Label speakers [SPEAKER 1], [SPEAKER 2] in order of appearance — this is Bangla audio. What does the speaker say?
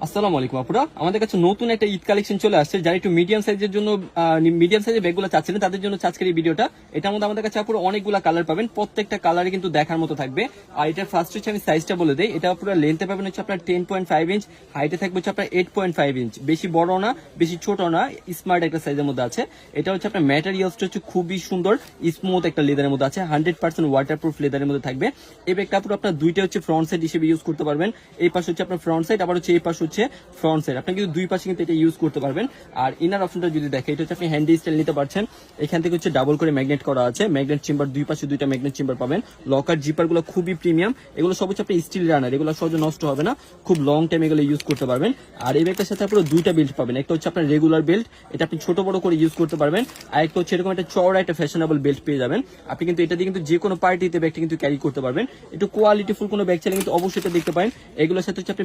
[SPEAKER 1] আসসালামু আলাইকুম আপুরা, আমাদের কাছে নতুন একটা ঈদ কালেকশন চলে আসছে। যারা একটু মিডিয়াম সাইজের জন্য মিডিয়াম সাইজের ব্যাগগুলো চাচ্ছিলেন তাদের জন্য আজকের এই ভিডিওটা। এটার মধ্যে আমাদের কাছে আপুরা অনেকগুলো কালার পাবেন, প্রত্যেকটা কালারে কিন্তু দেখার মতো থাকবে। আর এটা ফার্স্ট হচ্ছে আমি সাইজটা বলে দেই, এটা পুরো লেন্থে পাবেন হচ্ছে আপনার 10.5 ইঞ্চ, হাইটে থাকবে হচ্ছে আপনার 8.5 ইঞ্চ। বেশি বড় না বেশি ছোট না, স্মার্ট একটা সাইজের মধ্যে আছে। এটা হচ্ছে আপনার ম্যাটেরিয়ালসটা হচ্ছে খুবই সুন্দর, স্মুথ একটা লেদারের মধ্যে আছে, 100% ওয়াটারপ্রুফ লেদারের মধ্যে থাকবে। এই ব্যাগটা পুরো আপনার দুইটা হচ্ছে ফ্রন্ট সাইড হিসেবে ইউজ করতে পারবেন। এই পাশে হচ্ছে আপনার ফ্রন্ট সাইড, আবার হচ্ছে এই পাশে হচ্ছে ফ্রন্ট সাইড। আপনি কিন্তু দুই পাশে কিন্তু এটা ইউজ করতে পারবেন। আর ইনার অপশনটা যদি দেখে, এটা হচ্ছে আপনি হ্যান্ডি স্টাইল নিতে পারছেন। এখান থেকে হচ্ছে ডাবল করে ম্যাগনেট করা আছে, ম্যাগনেট চেম্বার দুই পাশে দুইটা ম্যাগনেট চেম্বার পাবেন। লকার জিপার গুলো খুবই প্রিমিয়াম, এগুলো সব হচ্ছে আপনি স্টিল রানার, এগুলো সহজে নষ্ট হবে না, খুব লং টাইম এগুলো ইউজ করতে পারবেন। আর এই ব্যাগটার সাথে আপনারা দুইটা বেল্ট পাবেন, একটা হচ্ছে আপনার রেগুলার বেল্ট, এটা আপনি ছোট বড় করে ইউজ করতে পারবেন। আর একটা হচ্ছে এরকম একটা চওড়া একটা ফ্যাশনেবল বেল্ট পেয়ে যাবেন। আপনি কিন্তু এটা দিয়ে কিন্তু যে কোনো পার্টিতে ব্যাগটা কিন্তু ক্যারি করতে পারবেন। একটু কোয়ালিটিফুল কোনো ব্যাগ চাইলে কিন্তু অবশ্যই এটা দেখতে পারেন। এগুলোর সাথে হচ্ছে আপনি